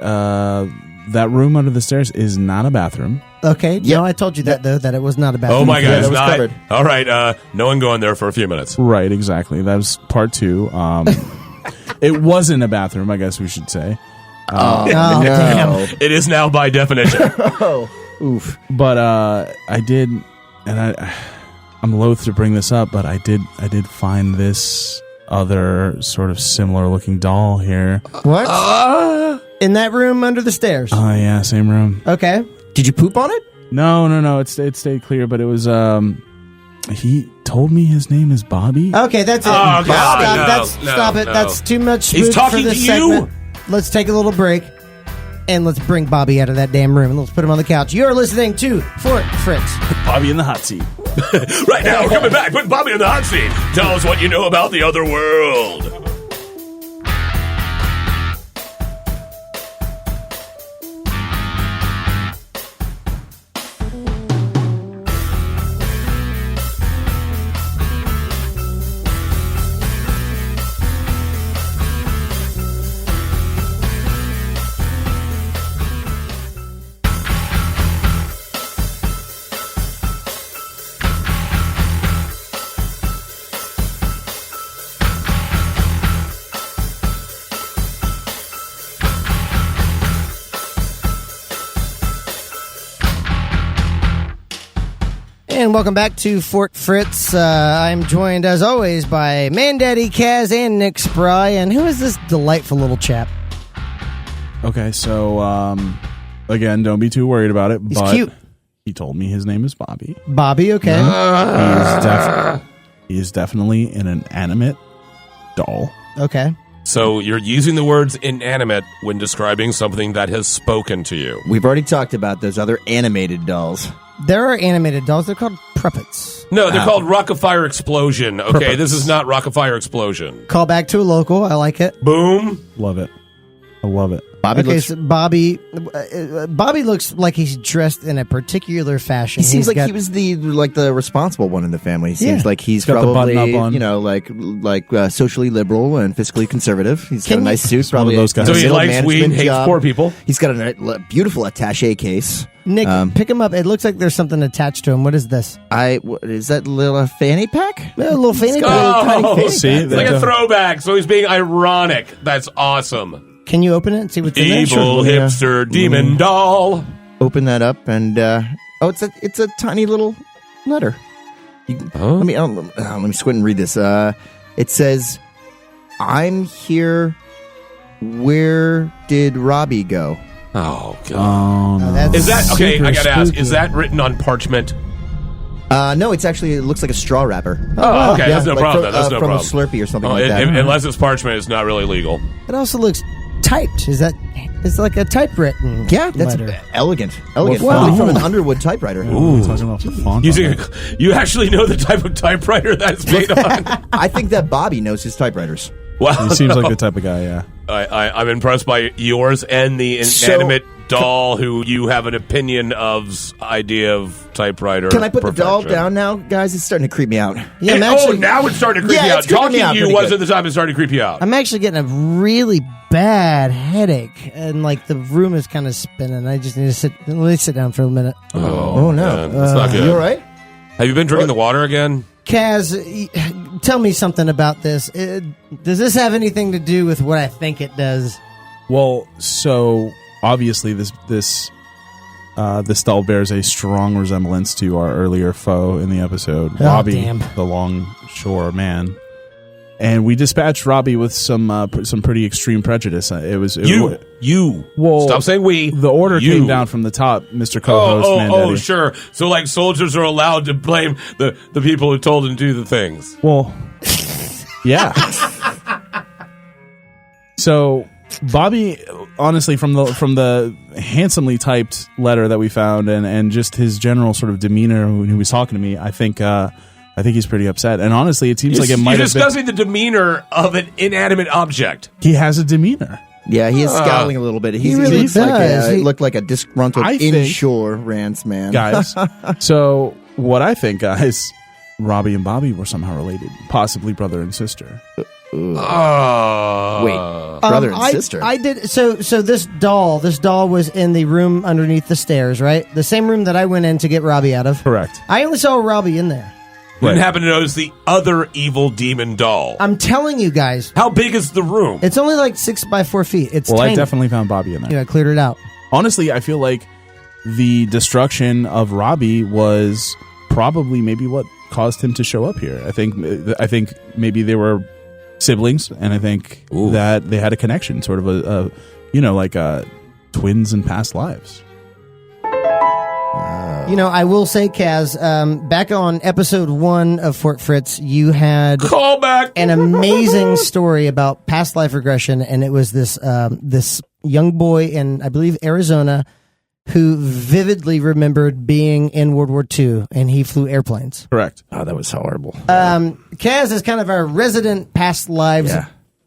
That room under the stairs is not a bathroom. Okay, Yep. no, I told you that, though, that it was not about Oh my Yeah, God, that it's was not. covered. All right, no one going there for a few minutes. Right, exactly. That was part 2. It wasn't a bathroom, I guess we should say. Oh, no. damn. It is now by definition. Oof. But I did, and I'm loath to bring this up, but I did find this other sort of similar looking doll here. What? In that room under the stairs? Oh yeah, same room. Okay. Did you poop on it? No. It stayed clear, but it was. He told me his name is Bobbie. Okay, that's it. Oh, God, Stop it. no. That's too much He's spook talking for this to you? segment. Let's take a little break, and let's bring Bobby out of that damn room, and let's put him on the couch. You're listening to Fort Fritz. Bobbie in the hot seat. Right now, we're coming back. Put Bobby in the hot seat. Tell us what you know about the other world. And welcome back to Fort Fritz. I'm joined, as always, by Man Daddy, Kaz, and Nick Spry. And who is this delightful little chap? Okay, so again, don't be too worried about it. He's but cute. He told me his name is Bobbie. Bobby, okay. He is definitely an inanimate doll. Okay. So you're using the words inanimate when describing something that has spoken to you. We've already talked about those other animated dolls. There are animated dolls. They're called puppets. No, they're called Rock-afire Explosion. Okay, this is not Rock-afire Explosion. Call back to a local. I like it. Boom. Love it. I love it. Bobby Okay, looks, so Bobby looks like he's dressed in a particular fashion. he seems He's like got- he was the responsible one in the family. He seems Yeah. like he's got the probably button-up on. you know like socially liberal and fiscally conservative. He's got Can a nice suit. one of Probably those guys. So he middle likes weed, management hates job. poor people. He's got a beautiful attaché case. Nick, pick him up. It looks like there's something attached to him. What is this? What is that little fanny pack? A little fanny pack. Oh, See, it's like a throwback, so he's being ironic. That's awesome. Can you open it and see what's in there? Evil yeah. hipster demon doll. Open that up and it's a tiny little letter. Let me squint and read this. It says, "I'm here. Where did Robbie go?" Oh, God. Oh, no. that's Is that, okay, super I gotta ask, spooky. is that written on parchment? No, it looks like a straw wrapper. Oh, okay, that's no like problem. From, That's no from problem. a Slurpee or something Oh, like that. unless it's parchment, it's not really legal. It also looks typed. It's like a typewritten. Yeah, that's letter. elegant. Well, Probably from an Underwood typewriter. Ooh, talking about the font. You actually know the type of typewriter that's made on. I think that Bobby knows his typewriters. Wow. He seems like the type of guy, yeah. I'm impressed by yours and the inanimate doll who you have an opinion of's idea of typewriter. Can I put perfection. the doll down now, guys? It's starting to creep me out. Yeah, now it's starting to creep you out. it's creeping Talking me out to you pretty wasn't good. the time it started to creep you out. I'm actually getting a really bad headache, and like the room is kind of spinning. I just need to let me sit down for a minute. Oh, no. man, that's not good. You all right? Have you been drinking the water again? Kaz, tell me something about this. Does this have anything to do with what I think it does? Well, so obviously this doll bears a strong resemblance to our earlier foe in the episode, Oh, Robbie, damn. the Longshore Man. And we dispatched Robbie with some pretty extreme prejudice. You. Well, Stop saying we. The order You. came down from the top, Mr. Co-host Mandetti. Sure. So, like, soldiers are allowed to blame the people who told them to do the things. Well, yeah. So Bobby, honestly, from the handsomely typed letter that we found, and just his general sort of demeanor when he was talking to me, I think he's pretty upset. And honestly, it seems like it might You're have been. discussing the demeanor of an inanimate object. He has a demeanor. Yeah, he is scowling a little bit. He really looks like does. he looked like a disgruntled I think- inshore rants man. Guys, so what I think, guys, Robbie and Bobby were somehow related, possibly brother and sister. Wait, brother and sister. I did so this doll was in the room underneath the stairs, right? The same room that I went in to get Robbie out of. Correct. I only saw Robbie in there. You didn't happen to notice the other evil demon doll. I'm telling you guys, How big is the room? it's only like 6 by 4 feet. It's Well, tiny. I definitely found Bobby in there. I cleared it out. Honestly, I feel like the destruction of Robbie was probably maybe what caused him to show up here. I think maybe they were siblings, and I think that they had a connection, sort of a twins in past lives. I will say, Kaz, back on episode 1 of Fort Fritz, you had Call back. an amazing story about past life regression, and it was this young boy in, I believe, Arizona, who vividly remembered being in World War II, and he flew airplanes. Correct. Oh, that was horrible. Kaz is kind of our resident past lives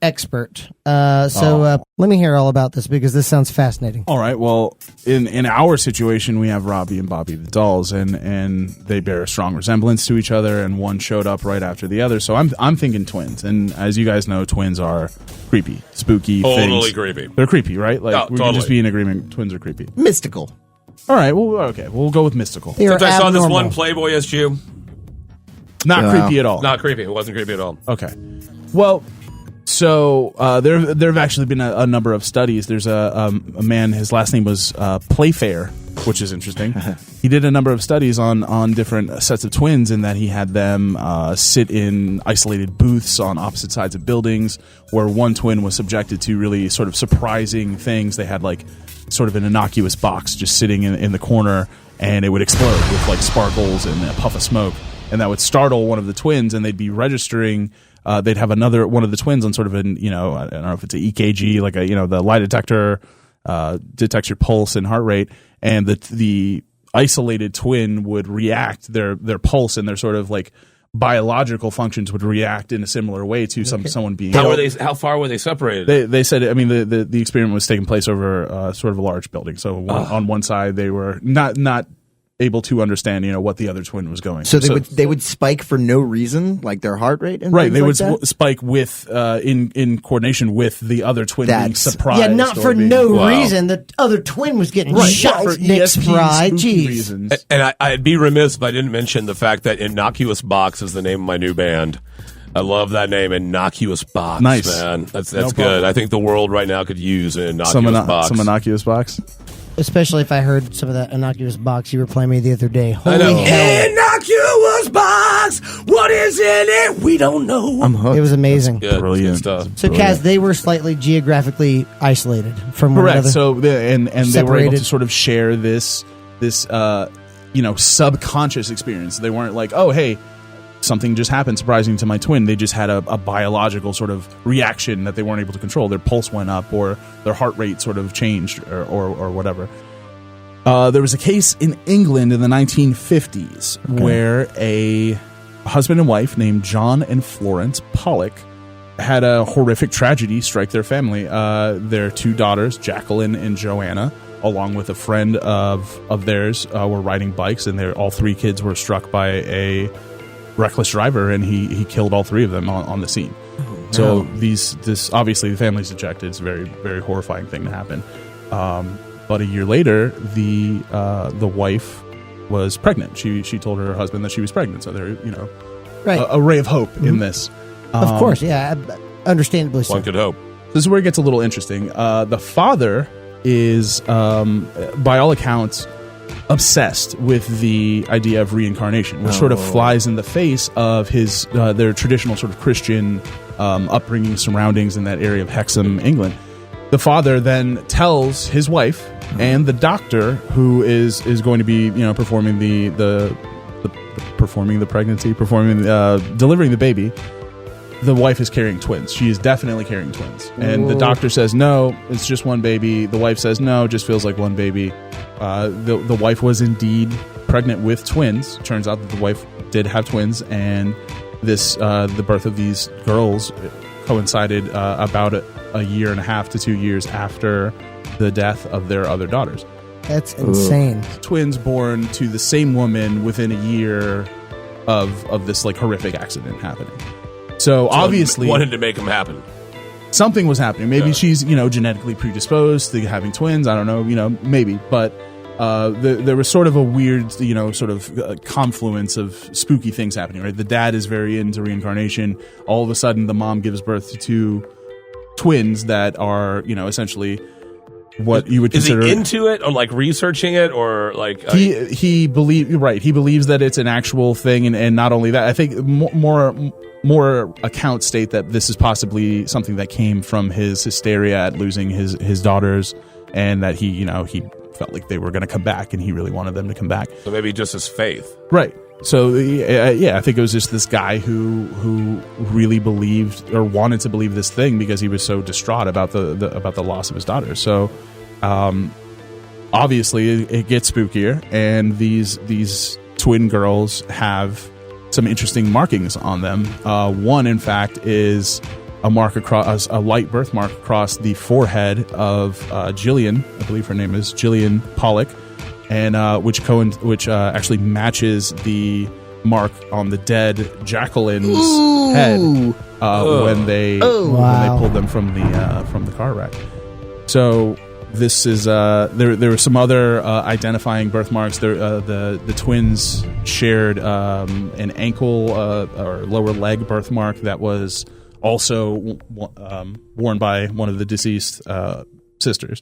expert. Let me hear all about this, because this sounds fascinating. All right. Well, in our situation, we have Robbie and Bobby the dolls, and they bear a strong resemblance to each other, and one showed up right after the other. So I'm thinking twins, and as you guys know, twins are creepy, spooky, Totally things. creepy. They're creepy, right? Like we totally. can just be in agreement. Twins are creepy. Mystical. All right. Well, okay. We'll go with mystical. They are Since I saw this abnormal. one Playboy SG, Not creepy at all. not creepy. It wasn't creepy at all. Okay. Well, so there have actually been a number of studies. There's a man, his last name was Playfair, which is interesting. He did a number of studies on different sets of twins, in that he had them sit in isolated booths on opposite sides of buildings, where one twin was subjected to really sort of surprising things. They had like sort of an innocuous box just sitting in the corner, and it would explode with like sparkles and a puff of smoke, and that would startle one of the twins, and they'd be registering. They'd have another one of the twins on sort of an, I don't know if it's an EKG, like the lie detector detects your pulse and heart rate, and the isolated twin would react, their pulse and their sort of like biological functions would react in a similar way to someone being. How far were they separated? They said, I mean, the experiment was taking place over sort of a large building. So on one side they were not able to understand, what the other twin was going. So they would spike for no reason, like their heart rate, and right. things They like would that? spike with in coordination with the other twin being That's- surprised. Yeah, not or for being- no Wow. reason. The other twin was getting Right, shot. for Nick ESP Spry. spooky Jeez. reasons. And I'd be remiss if I didn't mention the fact that Innocuous Box is the name of my new band. I love that name, Innocuous Box. Nice. Man. That's No good. problem. I think the world right now could use an Innocuous Box. Some innocuous box. Especially if I heard some of that innocuous box you were playing me the other day. Holy I know. hell. Innocuous Box! What is in it? We don't know. I'm hooked. It was amazing. Good. Brilliant. Good stuff. So, Kaz, they were slightly geographically isolated from one Correct. another. So and they were able Separated. to sort of share this subconscious experience. They weren't like, oh hey, something just happened surprising to my twin. They just had a biological sort of reaction that they weren't able to control. Their pulse went up or their heart rate sort of changed or whatever. There was a case in England in the 1950s where a husband and wife named John and Florence Pollock had a horrific tragedy strike their family. Their two daughters, Jacqueline and Joanna, along with a friend of theirs, were riding bikes, and all three kids were struck by a reckless driver, and he killed all three of them on the scene. Oh, so this obviously the family's ejected. It's a very, very horrifying thing to happen. But a year later, the wife was pregnant. She told her husband that she was pregnant. So there, a ray of hope in this. Of course, yeah, understandably so. One could hope. This is where it gets a little interesting. The father is, by all accounts, obsessed with the idea of reincarnation, which sort of flies in the face of their traditional sort of Christian upbringing, surroundings in that area of Hexham, England. The father then tells his wife and the doctor, who is going to be performing performing the pregnancy, delivering the baby. The wife is carrying twins. She is definitely carrying twins. And the doctor says, no, it's just one baby. The wife says, no, it just feels like one baby. The wife was indeed pregnant with twins. Turns out that the wife did have twins, and the birth of these girls coincided about a year and a half to 2 years after the death of their other daughters. That's insane. Twins born to the same woman within a year of this like horrific accident happening. So obviously wanted to make them happen. Something was happening. Maybe she's genetically predisposed to having twins. I don't know. Maybe, but there was sort of a weird sort of confluence of spooky things happening. Right, the dad is very into reincarnation. All of a sudden, the mom gives birth to two twins that are essentially what you would consider. Is he into it, or like researching it, or like he believes that it's an actual thing, and not only that, I think more accounts state that this is possibly something that came from his hysteria at losing his daughters, and that he felt like they were going to come back, and he really wanted them to come back. So maybe just his faith, right? So I think it was just this guy who really believed or wanted to believe this thing because he was so distraught about the loss of his daughters. So obviously it gets spookier, and these twin girls have some interesting markings on them. One, in fact, is a mark across a light birthmark across the forehead of Gillian. I believe her name is Gillian Pollock. And which actually matches the mark on the dead Jacqueline's head when they pulled them from the car wreck. So this is there were some other identifying birthmarks. The twins shared an ankle or lower leg birthmark that was also worn by one of the deceased sisters.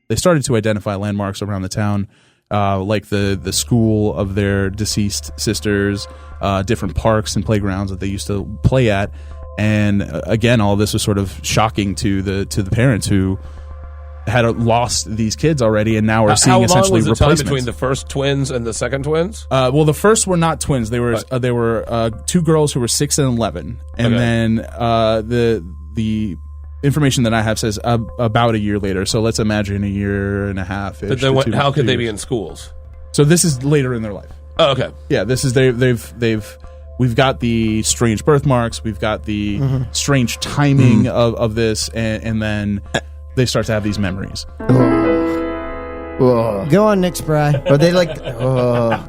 They started to identify landmarks around the town, like the school of their deceased sisters, different parks and playgrounds that they used to play at. And again, all this was sort of shocking to the parents who had lost these kids already, and now are seeing essentially replacements. How long was the time between the first twins and the second twins? Well, the first were not twins. They were two girls who were 6 and 11, and then the information that I have says about a year later. So let's imagine a year and a half. But then how could they be in schools? So this is later in their life. Oh, okay. Yeah, this is we've got the strange birthmarks. We've got the strange timing of this, and then they start to have these memories. Go on, Nick Spry. Are they like? So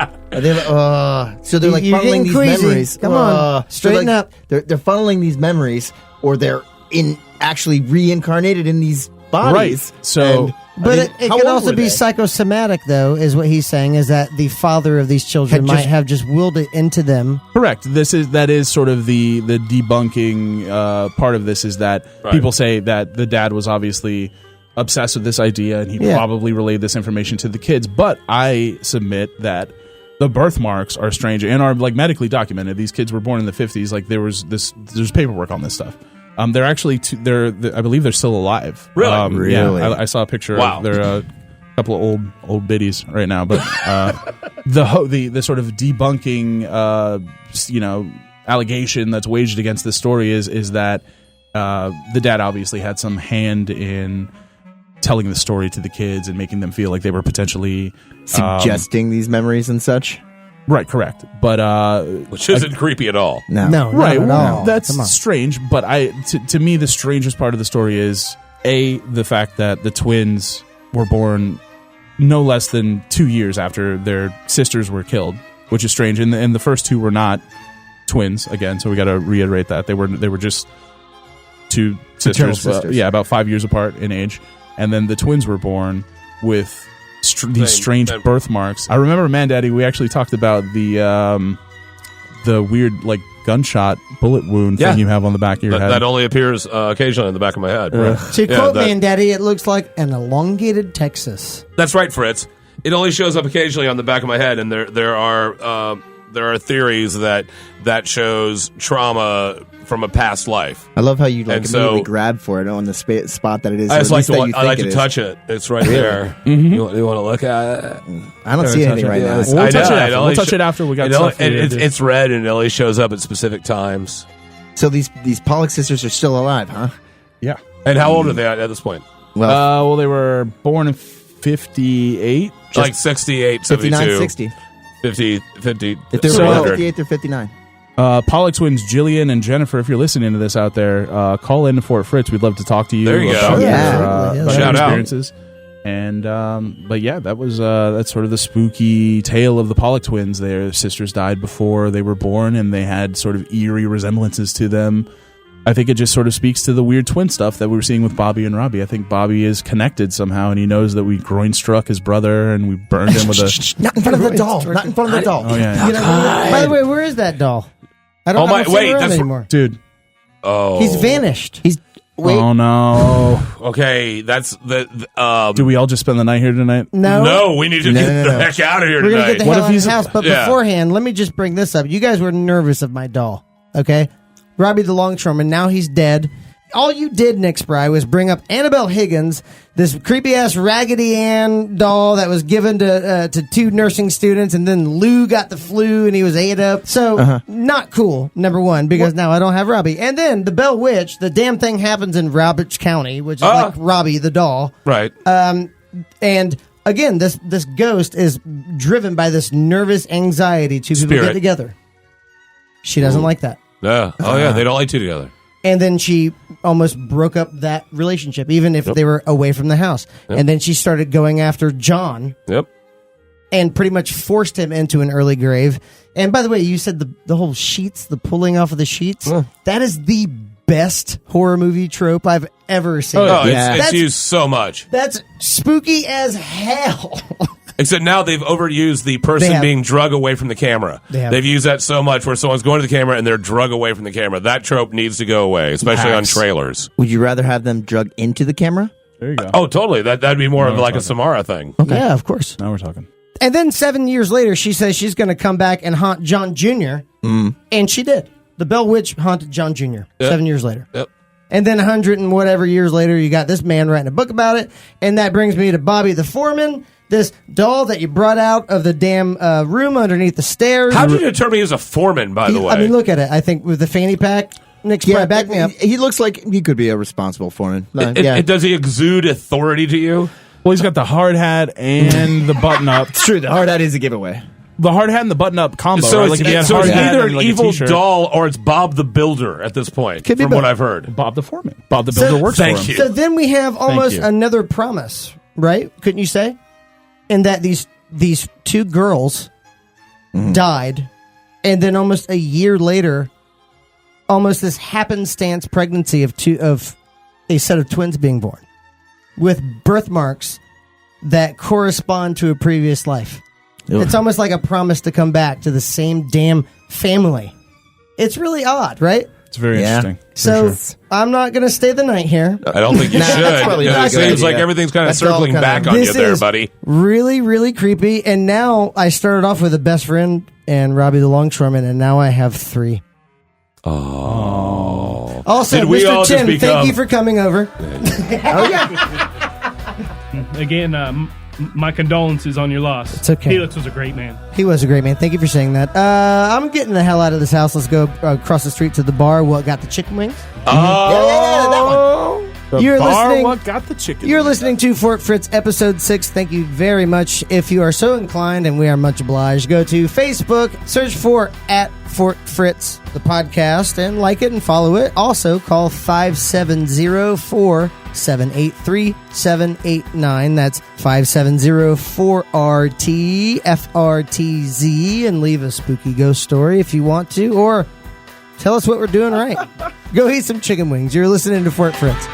they're like funneling these memories. Come on, straighten up. They're funneling these memories, or they're actually reincarnated in these bodies. Right. So, but it could also be psychosomatic, though, is what he's saying, is that the father of these children might have just willed it into them. Correct. That is sort of the debunking part of this, is that people say that the dad was obviously obsessed with this idea, and he probably relayed this information to the kids. But I submit that the birthmarks are strange and are like medically documented. These kids were born in the 50s. Like there's paperwork on this stuff. They're actually I believe they're still alive. Really? Yeah, I saw a picture of couple of old biddies right now, but the sort of debunking allegation that's waged against this story is that the dad obviously had some hand in telling the story to the kids and making them feel like they were potentially suggesting these memories and such. Right, correct, but which isn't creepy at all. No, right. not at all. That's strange, but to me the strangest part of the story is the fact that the twins were born no less than 2 years after their sisters were killed, which is strange. And the first two were not twins again, so we got to reiterate that they were just two sisters. About 5 years apart in age, and then the twins were born with these strange birthmarks. I remember, Man Daddy, we actually talked about the weird gunshot bullet wound thing you have on the back of your head. That only appears occasionally in the back of my head. To quote Man Daddy, it looks like an elongated Texas. That's right, Fritz. It only shows up occasionally on the back of my head, and there are theories that shows trauma from a past life. I love how you immediately grab for it on the spot that it is. I just like to touch it. It's right there. Mm-hmm. You want to look at it? I don't see anything right now. We'll touch it after. We got it's red, and it only shows up at specific times. So these Pollock sisters are still alive, huh? Yeah. And how old are they at this point? Well, they were born in 58. Like 68, 59, 72. 60. 50. If they're born 58, they're 59. Pollock twins, Jillian and Jennifer, if you're listening to this out there, call in to Fort Fritz. We'd love to talk to you there you about go. your shout experiences. And but yeah, that's sort of the spooky tale of the Pollock twins. Their sisters died before they were born, and they had sort of eerie resemblances to them. I think it just sort of speaks to the weird twin stuff that we were seeing with Bobby and Robbie. I think Bobby is connected somehow, and he knows that we groin struck his brother, and we burned him with a... Not in front of the doll. Not in front of the doll. Oh, yeah. By the way, where is that doll? I don't see him around anymore. Dude. Oh. He's vanished. Oh, no. Okay, that's the... Do we all just spend the night here tonight? No, we need to get the heck out of here We're tonight. going to get the hell out of his house, but beforehand, let me just bring this up. You guys were nervous of my doll, okay? Robbie the Longshoreman, now he's dead. All you did, Nick Spry, was bring up Annabelle Higgins, this creepy-ass Raggedy Ann doll that was given to two nursing students, and then Lou got the flu, and he was ate up. So, not cool, number one, because now I don't have Robbie. And then, the Bell Witch, the damn thing happens in Roberts County, which is like Robbie the doll. Right. And, again, this ghost is driven by this nervous anxiety to people get together. She doesn't like that. Yeah. Oh, yeah, they don't like two together. And then she almost broke up that relationship, even if they were away from the house. Yep. And then she started going after John. Yep. And pretty much forced him into an early grave. And by the way, you said the whole sheets, the pulling off of the sheets. That is the best horror movie trope I've ever seen. Oh, it's used so much. That's spooky as hell. Except now they've overused the person being drug away from the camera. They've used that so much where someone's going to the camera and they're drug away from the camera. That trope needs to go away, especially on trailers. Would you rather have them drug into the camera? There you go. Oh, totally. That'd be more of like a Samara thing. Okay. Yeah, of course. Now we're talking. And then 7 years later, she says she's going to come back and haunt John Jr. And she did. The Bell Witch haunted John Jr. 7 years later. Yep. And then 100 and whatever years later, you got this man writing a book about it. And that brings me to Bobby the Foreman, this doll that you brought out of the damn room underneath the stairs. How did you determine he was a foreman, by the way? I mean, look at it. I think with the fanny pack, Nick Spry, back me up. He looks like he could be a responsible foreman. Does he exude authority to you? Well, he's got the hard hat and the button up. It's true. The hard hat is a giveaway. The hard hat and the button up combo. So right? it's either an evil doll or it's Bob the Builder at this point, from what I've heard. Bob the Foreman. Bob the Builder works for him. So then we have almost another promise, right? Couldn't you say? In that these two girls died, and then almost a year later, almost this happenstance pregnancy of a set of twins being born with birthmarks that correspond to a previous life. It's almost like a promise to come back to the same damn family. It's really odd, right? It's very interesting. So I'm not going to stay the night here. I don't think you should. It seems like everything's kind of circling back on you there, buddy. Really, really creepy. And now I started off with a best friend and Robbie the Longshoreman, and now I have 3. Oh. Also, Did we Mr. all Tim, just thank you for coming over. Again, my condolences on your loss. It's okay. Felix was a great man. He was a great man. Thank you for saying that. I'm getting the hell out of this house. Let's go across the street to the bar. What got the chicken wings? Yeah, that one. You're listening. What got the chicken? You're listening to Fort Fritz episode 6. Thank you very much. If you are so inclined, and we are much obliged, go to Facebook, search for @Fort Fritz the podcast, and like it and follow it. Also, call 570-4783-789. That's 570-4RT-FRTZ, and leave a spooky ghost story if you want to, or tell us what we're doing right. Go eat some chicken wings. You're listening to Fort Fritz.